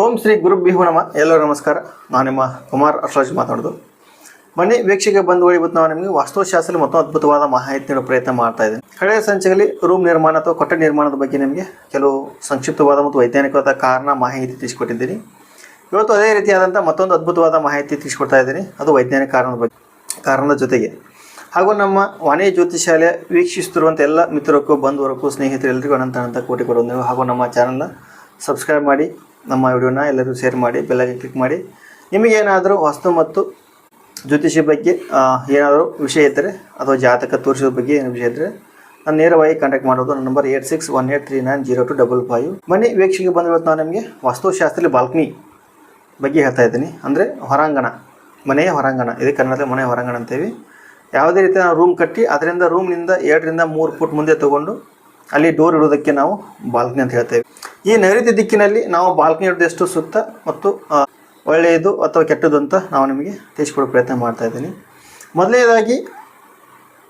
ಓಂ ಶ್ರೀ ಗುರುಭ್ಯೋ ನಮಃ. ಎಲ್ಲರೂ ನಮಸ್ಕಾರ. ನಾನು ನಿಮ್ಮ ಕುಮಾರ್ ಅಶ್ರಾಜ್ ಮಾತಾಡೋದು. ಬನ್ನಿ ವೀಕ್ಷಕ ಬಂಧುಗಳು, ಇವತ್ತು ನಾವು ನಿಮಗೆ ವಾಸ್ತುಶಾಸ್ತ್ರ ಮತ್ತು ಅದ್ಭುತವಾದ ಮಾಹಿತಿ ನೀಡೋ ಪ್ರಯತ್ನ ಮಾಡ್ತಾ ಇದ್ದೀನಿ. ಕಳೆದ ಸಂಚಿಕೆಯಲ್ಲಿ ರೂಮ್ ನಿರ್ಮಾಣ ಅಥವಾ ಕೊಠಡಿ ನಿರ್ಮಾಣದ ಬಗ್ಗೆ ನಿಮಗೆ ಕೆಲವು ಸಂಕ್ಷಿಪ್ತವಾದ ಮತ್ತು ವೈಜ್ಞಾನಿಕವಾದ ಕಾರಣ ಮಾಹಿತಿ ತಿಳಿಸಿಕೊಟ್ಟಿದ್ದೀನಿ. ಇವತ್ತು ಅದೇ ರೀತಿಯಾದಂಥ ಮತ್ತೊಂದು ಅದ್ಭುತವಾದ ಮಾಹಿತಿ ತಿಳಿಸಿಕೊಡ್ತಾ ಇದ್ದೀನಿ. ಅದು ವೈಜ್ಞಾನಿಕ ಕಾರಣದ ಜೊತೆಗೆ ಹಾಗೂ ನಮ್ಮ ವಾಣಿ ಜ್ಯೋತಿಷ್ ಶಾಲೆ ವೀಕ್ಷಿಸುತ್ತಿರುವಂಥ ಎಲ್ಲ ಮಿತ್ರಕ್ಕೂ ಬಂಧುವರ್ಗೂ ಸ್ನೇಹಿತರೆಲ್ಲರಿಗೂ ಅನಂತ ಕೋಟಿ ಕೊಡುವುದು. ಹಾಗೂ ನಮ್ಮ ಚಾನಲ್ನ ಸಬ್ಸ್ಕ್ರೈಬ್ ಮಾಡಿ, ನಮ್ಮ ವಿಡಿಯೋನ ಎಲ್ಲರಿಗೂ ಶೇರ್ ಮಾಡಿ, ಬೆಲ್ಲೈಕನ್ ಕ್ಲಿಕ್ ಮಾಡಿ. ನಿಮಗೇನಾದರೂ ವಾಸ್ತು ಮತ್ತು ಜ್ಯೋತಿಷಿ ಬಗ್ಗೆ ಏನಾದರೂ ವಿಷಯ ಇದ್ದರೆ ಅಥವಾ ಜಾತಕ ತೋರಿಸೋದ್ರ ಬಗ್ಗೆ ಏನು ವಿಷಯ ಇದ್ದರೆ ನಾನು ನೇರವಾಗಿ ಕಾಂಟ್ಯಾಕ್ಟ್ ಮಾಡೋದು. ನನ್ನ ನಂಬರ್ 8618390255. ಬನ್ನಿ ವೀಕ್ಷೆಗೆ ಬಂದಿರೋದು ನಾನು ನಿಮಗೆ ವಾಸ್ತುಶಾಸ್ತ್ರದಲ್ಲಿ ಬಾಲ್ಕನಿ ಬಗ್ಗೆ ಹೇಳ್ತಾ ಇದ್ದೀನಿ. ಅಂದರೆ ಹೊರಾಂಗಣ, ಮನೆಯ ಹೊರಾಂಗಣ. ಇದು ಕನ್ನಡದಲ್ಲಿ ಮನೆಯ ಹೊರಾಂಗಣ ಅಂತೀವಿ. ಯಾವುದೇ ರೀತಿ ನಾವು ರೂಮ್ ಕಟ್ಟಿ ಅದರಿಂದ ರೂಮ್ನಿಂದ 2 ರಿಂದ 3 ಫುಟ್ ಮುಂದೆ ತೊಗೊಂಡು ಅಲ್ಲಿ ಡೋರ್ ಇಡೋದಕ್ಕೆ ನಾವು ಬಾಲ್ಕನಿ ಅಂತ ಹೇಳ್ತೇವೆ. ಈ ನೈಋತ್ಯ ದಿಕ್ಕಿನಲ್ಲಿ ನಾವು ಬಾಲ್ಕನಿ ಇಡೋದು ಎಷ್ಟು ಸೂಕ್ತ ಮತ್ತು ಒಳ್ಳೆಯದು ಅಥವಾ ಕೆಟ್ಟದ್ದು ಅಂತ ನಾವು ನಿಮಗೆ ತಿಳಿಸ್ಕೊಡೋ ಪ್ರಯತ್ನ ಮಾಡ್ತಾ ಇದ್ದೀನಿ. ಮೊದಲನೇದಾಗಿ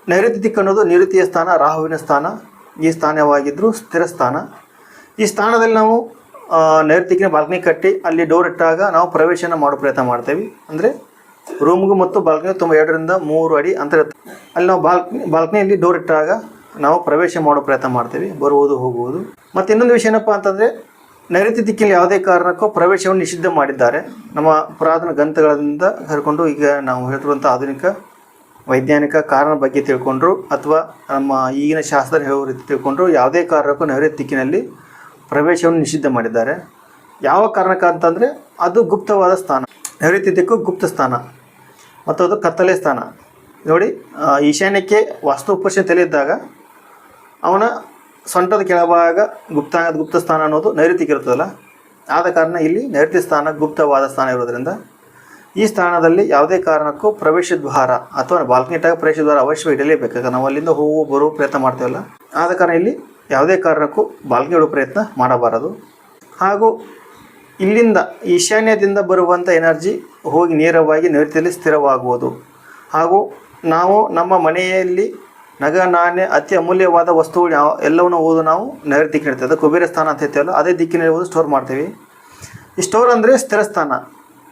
ನೈಋತ್ಯ ದಿಕ್ಕು ಅನ್ನೋದು ನಿವೃತ್ತಿಯ ಸ್ಥಾನ, ರಾಹುವಿನ ಸ್ಥಾನ. ಈ ಸ್ಥಾನವಾಗಿದ್ದರೂ ಸ್ಥಿರ ಸ್ಥಾನ. ಈ ಸ್ಥಾನದಲ್ಲಿ ನಾವು ನೈಋತ್ಯ ದಿಕ್ಕಿನ ಬಾಲ್ಕನಿ ಕಟ್ಟಿ ಅಲ್ಲಿ ಡೋರ್ ಇಟ್ಟಾಗ ನಾವು ಪ್ರವೇಶನ ಮಾಡೋ ಪ್ರಯತ್ನ ಮಾಡ್ತೇವೆ. ಅಂದರೆ ರೂಮ್ಗೂ ಮತ್ತು ಬಾಲ್ಕನಿ ತುಂಬ 2 ರಿಂದ 3 ಅಡಿ ಅಂತರ ಇರುತ್ತೆ. ಅಲ್ಲಿ ನಾವು ಬಾಲ್ಕನಿಯಲ್ಲಿ ಡೋರ್ ಇಟ್ಟಾಗ ನಾವು ಪ್ರವೇಶ ಮಾಡೋ ಪ್ರಯತ್ನ ಮಾಡ್ತೀವಿ, ಬರುವುದು ಹೋಗುವುದು. ಮತ್ತು ಇನ್ನೊಂದು ವಿಷಯ ಏನಪ್ಪ ಅಂತಂದರೆ, ನೈಋತ್ಯ ದಿಕ್ಕಿನಲ್ಲಿ ಯಾವುದೇ ಕಾರಣಕ್ಕೂ ಪ್ರವೇಶವನ್ನು ನಿಷಿದ್ಧ ಮಾಡಿದ್ದಾರೆ. ನಮ್ಮ ಪುರಾತನ ಗ್ರಂಥಗಳಿಂದ ಕರ್ಕೊಂಡು ಈಗ ನಾವು ಹೇಳ್ತಿರುವಂಥ ಆಧುನಿಕ ವೈಜ್ಞಾನಿಕ ಕಾರಣ ಬಗ್ಗೆ ತಿಳ್ಕೊಂಡ್ರು ಅಥವಾ ನಮ್ಮ ಈಗಿನ ಶಾಸ್ತ್ರ ಹೇಳೋ ರೀತಿ ತಿಳ್ಕೊಂಡ್ರು ಯಾವುದೇ ಕಾರಣಕ್ಕೂ ನೈಋತ್ಯ ದಿಕ್ಕಿನಲ್ಲಿ ಪ್ರವೇಶವನ್ನು ನಿಷಿದ್ಧ ಮಾಡಿದ್ದಾರೆ. ಯಾವ ಕಾರಣಕ್ಕೆ ಅಂತಂದರೆ ಅದು ಗುಪ್ತವಾದ ಸ್ಥಾನ. ನೈಋತ್ಯ ದಿಕ್ಕು ಗುಪ್ತ ಸ್ಥಾನ ಮತ್ತು ಅದು ಕತ್ತಲೆ ಸ್ಥಾನ. ನೋಡಿ, ಈಶಾನ್ಯಕ್ಕೆ ವಾಸ್ತುಪುರುಷ ತಲೆಯಿದ್ದಾಗ ಅವನ ಸೊಂಟದ ಕೆಳಭಾಗ ಗುಪ್ತ ಸ್ಥಾನ ಅನ್ನೋದು ನೈಋತ್ಯಕ್ಕೆ ಇರ್ತದಲ್ಲ. ಆದ ಕಾರಣ ಇಲ್ಲಿ ನೈಋತ್ಯ ಸ್ಥಾನ ಗುಪ್ತವಾದ ಸ್ಥಾನ ಇರೋದರಿಂದ ಈ ಸ್ಥಾನದಲ್ಲಿ ಯಾವುದೇ ಕಾರಣಕ್ಕೂ ಪ್ರವೇಶ ದ್ವಾರ ಅಥವಾ ಬಾಲ್ಕನಿ ಇಟ್ಟಾಗ ಪ್ರವೇಶ ದ್ವಾರ ಅವಶ್ಯ ಇಡಲೇಬೇಕು. ನಾವು ಅಲ್ಲಿಂದ ಬರೋ ಪ್ರಯತ್ನ ಮಾಡ್ತೇವಲ್ಲ, ಆದ ಕಾರಣ ಇಲ್ಲಿ ಯಾವುದೇ ಕಾರಣಕ್ಕೂ ಬಾಲ್ಕನಿ ಇಡೋ ಪ್ರಯತ್ನ ಮಾಡಬಾರದು. ಹಾಗೂ ಇಲ್ಲಿಂದ ಈಶಾನ್ಯದಿಂದ ಬರುವಂಥ ಎನರ್ಜಿ ಹೋಗಿ ನೇರವಾಗಿ ನೈಋತ್ಯದಲ್ಲಿ ಸ್ಥಿರವಾಗುವುದು. ಹಾಗೂ ನಾವು ನಮ್ಮ ಮನೆಯಲ್ಲಿ ನಗ ನಾಣ್ಯ ಅತಿ ಅಮೂಲ್ಯವಾದ ವಸ್ತುಗಳು ಎಲ್ಲವನ್ನು ಓದು ನಾವು ನೈಋತ್ಯ ದಿಕ್ಕಿನ ಇರ್ತದೆ. ಅದು ಕುಬೇರ ಸ್ಥಾನ ಅಂತ ಹೇಳ್ತೇವಲ್ಲ, ಅದೇ ದಿಕ್ಕಿನಲ್ಲಿ ಓದು ಸ್ಟೋರ್ ಮಾಡ್ತೀವಿ. ಈ ಸ್ಟೋರ್ ಅಂದರೆ ಸ್ಥಿರ ಸ್ಥಾನ,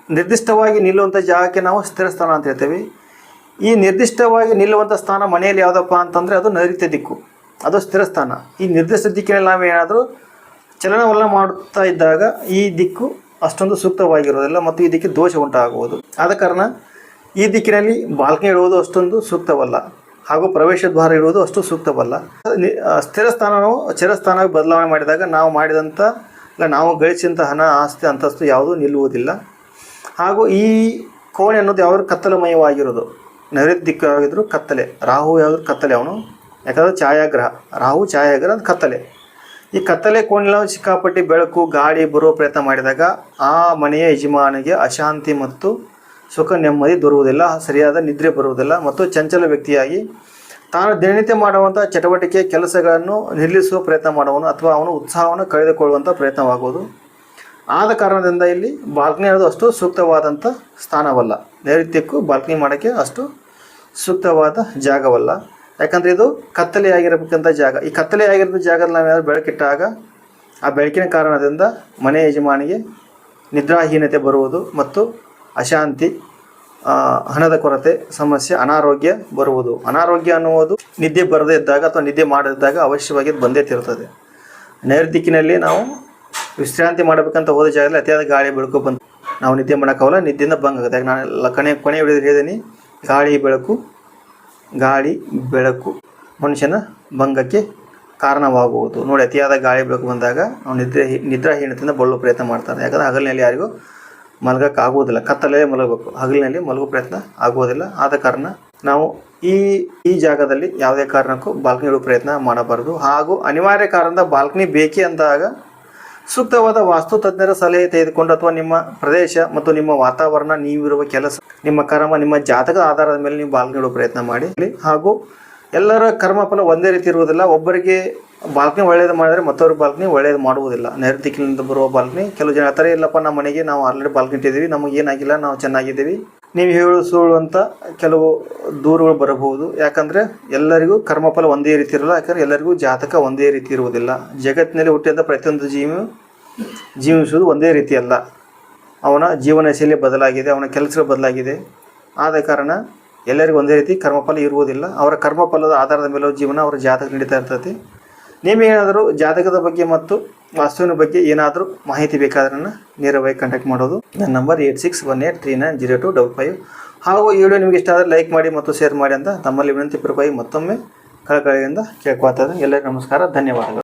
ನಿರ್ದಿಷ್ಟವಾಗಿ ನಿಲ್ಲುವಂಥ ಜಾಗಕ್ಕೆ ನಾವು ಸ್ಥಿರ ಸ್ಥಾನ ಅಂತ ಹೇಳ್ತೇವೆ. ಈ ನಿರ್ದಿಷ್ಟವಾಗಿ ನಿಲ್ಲುವಂಥ ಸ್ಥಾನ ಮನೆಯಲ್ಲಿ ಯಾವುದಪ್ಪ ಅಂತಂದರೆ ಅದು ನೈಋತ್ಯ ದಿಕ್ಕು, ಅದು ಸ್ಥಿರ ಸ್ಥಾನ. ಈ ನಿರ್ದಿಷ್ಟ ದಿಕ್ಕಿನಲ್ಲಿ ನಾವೇನಾದರೂ ಚಲನವಲನ ಮಾಡುತ್ತಾ ಇದ್ದಾಗ ಈ ದಿಕ್ಕು ಅಷ್ಟೊಂದು ಸೂಕ್ತವಾಗಿರೋದಿಲ್ಲ ಮತ್ತು ಈ ದಿಕ್ಕಿಗೆ ದೋಷ ಉಂಟಾಗುವುದು. ಆದ ಕಾರಣ ಈ ದಿಕ್ಕಿನಲ್ಲಿ ಬಾಲ್ಕನಿ ಇಡುವುದು ಅಷ್ಟೊಂದು ಸೂಕ್ತವಲ್ಲ, ಹಾಗೂ ಪ್ರವೇಶ ದ್ವಾರ ಇಡುವುದು ಅಷ್ಟು ಸೂಕ್ತವಲ್ಲ. ಸ್ಥಿರ ಸ್ಥಾನವು ಚಿರಸ್ಥಾನವಾಗಿ ಬದಲಾವಣೆ ಮಾಡಿದಾಗ ನಾವು ಮಾಡಿದಂಥ ಇಲ್ಲ ನಾವು ಗಳಿಸಿದಂಥ ಹಣ, ಆಸ್ತಿ, ಅಂತಸ್ತು ಯಾವುದೂ ನಿಲ್ಲುವುದಿಲ್ಲ. ಹಾಗೂ ಈ ಕೋಣೆ ಅನ್ನೋದು ಯಾವುದು ಕತ್ತಲಮಯವಾಗಿರೋದು. ನೈಋತ್ಯ ದಿಕ್ಕಾಗಿದ್ದರೂ ಕತ್ತಲೆ. ರಾಹು ಯಾವುದು ಕತ್ತಲೆ, ಅವನು ಯಾಕಂದರೆ ಛಾಯಾಗ್ರಹ. ರಾಹು ಛಾಯಾಗ್ರಹ ಅದು ಕತ್ತಲೆ. ಈ ಕತ್ತಲೆ ಕೋಣೆಯಲ್ಲಿ ಸಿಕ್ಕಾಪಟ್ಟಿ ಬೆಳಕು ಗಾಳಿ ಬರುವ ಪ್ರಯತ್ನ ಮಾಡಿದಾಗ ಆ ಮನೆಯ ಯಜಮಾನಿಗೆ ಅಶಾಂತಿ ಮತ್ತು ಸುಖ ನೆಮ್ಮದಿ ದೊರುವುದಿಲ್ಲ, ಸರಿಯಾದ ನಿದ್ರೆ ಬರುವುದಿಲ್ಲ ಮತ್ತು ಚಂಚಲ ವ್ಯಕ್ತಿಯಾಗಿ ತಾನು ದಿನನಿತ್ಯ ಮಾಡುವಂಥ ಚಟುವಟಿಕೆ ಕೆಲಸಗಳನ್ನು ನಿಲ್ಲಿಸುವ ಪ್ರಯತ್ನ ಮಾಡುವನು ಅಥವಾ ಅವನು ಉತ್ಸಾಹವನ್ನು ಕಳೆದುಕೊಳ್ಳುವಂಥ ಪ್ರಯತ್ನವಾಗುವುದು. ಆದ ಕಾರಣದಿಂದ ಇಲ್ಲಿ ಬಾಲ್ಕನಿ ಅನ್ನೋದು ಅಷ್ಟು ಸೂಕ್ತವಾದಂಥ ಸ್ಥಾನವಲ್ಲ. ನೈಋತ್ಯಕ್ಕೂ ಬಾಲ್ಕನಿ ಮಾಡೋಕ್ಕೆ ಅಷ್ಟು ಸೂಕ್ತವಾದ ಜಾಗವಲ್ಲ. ಯಾಕಂದರೆ ಇದು ಕತ್ತಲೆಯಾಗಿರಬೇಕಂತ ಜಾಗ. ಈ ಕತ್ತಲೆಯಾಗಿರೋ ಜಾಗದಲ್ಲಿ ನಾವು ಯಾರು ಬೆಳಕಿಟ್ಟಾಗ ಆ ಬೆಳಕಿನ ಕಾರಣದಿಂದ ಮನೆ ಯಜಮಾನಿಗೆ ನಿದ್ರಾಹೀನತೆ ಬರುವುದು ಮತ್ತು ಅಶಾಂತಿ, ಹಣದ ಕೊರತೆ ಸಮಸ್ಯೆ, ಅನಾರೋಗ್ಯ ಬರುವುದು. ಅನಾರೋಗ್ಯ ಅನ್ನುವುದು ನಿದ್ದೆ ಬರದೇ ಇದ್ದಾಗ ಅಥವಾ ನಿದ್ದೆ ಮಾಡದಿದ್ದಾಗ ಅವಶ್ಯವಾಗಿ ಬಂದೇ ತಿರುತ್ತದೆ. ನೈಋತ್ಯ ದಿಕ್ಕಿನಲ್ಲಿ ನಾವು ವಿಶ್ರಾಂತಿ ಮಾಡಬೇಕಂತ ಹೋದ ಜಾಗದಲ್ಲಿ ಅತಿಯಾದ ಗಾಳಿ ಬೆಳಕು ಬಂದು ನಾವು ನಿದ್ದೆ ಮಾಡೋಕ್ಕಾಗಲ್ಲ, ನಿದ್ದೆಯಿಂದ ಭಂಗ ಆಗುತ್ತೆ. ಯಾಕೆ ನಾನು ಕೊನೆ ಹೇಳಿದ್ದೀನಿ, ಗಾಳಿ ಬೆಳಕು ಮನುಷ್ಯನ ಭಂಗಕ್ಕೆ ಕಾರಣವಾಗುವುದು. ನೋಡಿ, ಅತಿಯಾದ ಗಾಳಿ ಬೆಳಕು ಬಂದಾಗ ನಾವು ನಿದ್ರಾಹೀನತೆಯಿಂದ ಬಳಲುವ ಪ್ರಯತ್ನ ಮಾಡ್ತಾರೆ. ಯಾಕಂದರೆ ಹಗಲಿನಲ್ಲಿ ಯಾರಿಗೂ ಮಲಗೋಕ್ಕಾಗುವುದಿಲ್ಲ, ಕತ್ತಲಲ್ಲೇ ಮಲಗಬೇಕು. ಹಗಲಿನಲ್ಲಿ ಮಲಗೋ ಪ್ರಯತ್ನ ಆಗುವುದಿಲ್ಲ. ಆದ ಕಾರಣ ನಾವು ಈ ಜಾಗದಲ್ಲಿ ಯಾವುದೇ ಕಾರಣಕ್ಕೂ ಬಾಲ್ಕನಿ ಇಡುವ ಪ್ರಯತ್ನ ಮಾಡಬಾರದು. ಹಾಗೂ ಅನಿವಾರ್ಯ ಕಾರಣದಿಂದ ಬಾಲ್ಕನಿ ಬೇಕೇ ಅಂದಾಗ ಸೂಕ್ತವಾದ ವಾಸ್ತು ತಜ್ಞರ ಸಲಹೆ ತೆಗೆದುಕೊಂಡು ಅಥವಾ ನಿಮ್ಮ ಪ್ರದೇಶ ಮತ್ತು ನಿಮ್ಮ ವಾತಾವರಣ, ನೀವಿರುವ ಕೆಲಸ, ನಿಮ್ಮ ಕರ್ಮ, ನಿಮ್ಮ ಜಾತಕದ ಆಧಾರದ ಮೇಲೆ ನೀವು ಬಾಲ್ಕನಿ ಇಡುವ ಪ್ರಯತ್ನ ಮಾಡಿ. ಹಾಗೂ ಎಲ್ಲರ ಕರ್ಮಫಲ ಒಂದೇ ರೀತಿ ಇರುವುದಿಲ್ಲ. ಒಬ್ಬರಿಗೆ ಬಾಲ್ಕನಿ ಒಳ್ಳೇದು ಮಾಡಿದರೆ ಮತ್ತೊಬ್ಬರು ಬಾಲ್ಕನಿ ಒಳ್ಳೇದು ಮಾಡುವುದಿಲ್ಲ. ನೈಋತ್ಯ ದಿಕ್ಕಿನಿಂದ ಬರುವ ಬಾಲ್ಕನಿ ಕೆಲವು ಜನ ಹೇಳ್ತಾರೆ, ಇಲ್ಲಪ್ಪ ನಮ್ಮ ಮನೆಗೆ ನಾವು ಆಲ್ರೆಡಿ ಬಾಲ್ಕನಿ ಇಟ್ಟಿದ್ದೀವಿ, ನಮಗೇನಾಗಿಲ್ಲ, ನಾವು ಚೆನ್ನಾಗಿದ್ದೀವಿ, ನೀವು ಹೇಳು ಸುಳ್ಳು ಅಂತ ಕೆಲವು ದೂರುಗಳು ಬರಬಹುದು. ಯಾಕಂದರೆ ಎಲ್ಲರಿಗೂ ಕರ್ಮಫಲ ಒಂದೇ ರೀತಿ ಇರಲ್ಲ. ಯಾಕಂದರೆ ಎಲ್ಲರಿಗೂ ಜಾತಕ ಒಂದೇ ರೀತಿ ಇರುವುದಿಲ್ಲ. ಜಗತ್ತಿನಲ್ಲಿ ಹುಟ್ಟಿದ ಪ್ರತಿಯೊಂದು ಜೀವಿಯು ಜೀವಿಸುವುದು ಒಂದೇ ರೀತಿ ಅಲ್ಲ. ಅವನ ಜೀವನ ಶೈಲಿ ಬದಲಾಗಿದೆ, ಅವನ ಕೆಲಸ ಬದಲಾಗಿದೆ. ಆದ ಕಾರಣ ಎಲ್ಲರಿಗೂ ಒಂದೇ ರೀತಿ ಕರ್ಮಫಲ ಇರುವುದಿಲ್ಲ. ಅವರ ಕರ್ಮಫಲದ ಆಧಾರದ ಮೇಲೆ ಜೀವನ ಅವರ ಜಾತಕ ನಡೀತಾ ಇರ್ತೈತಿ. ನಿಮಗೇನಾದರೂ ಜಾತಕದ ಬಗ್ಗೆ ಮತ್ತು ವಾಸ್ತುವಿನ ಬಗ್ಗೆ ಏನಾದರೂ ಮಾಹಿತಿ ಬೇಕಾದ್ರೆ ನನ್ನ ನೇರವಾಗಿ ಕಾಂಟ್ಯಾಕ್ಟ್ ಮಾಡೋದು. ನನ್ನ ನಂಬರ್ 8618390255. ಹಾಗೂ ಈ ವಿಡಿಯೋ ನಿಮಗೆ ಇಷ್ಟ ಆದರೆ ಲೈಕ್ ಮಾಡಿ ಮತ್ತು ಶೇರ್ ಮಾಡಿ ಅಂತ ತಮ್ಮಲ್ಲಿ ವಿನಂತಿ ಪೂರ್ವಕವಾಗಿ ಮತ್ತೊಮ್ಮೆ ಕಳಕಳಿಯಿಂದ ಕೇಳ್ಕೊಳ್ತಾ ಇದ್ದೀನಿ. ಎಲ್ಲರಿಗೂ ನಮಸ್ಕಾರ, ಧನ್ಯವಾದಗಳು.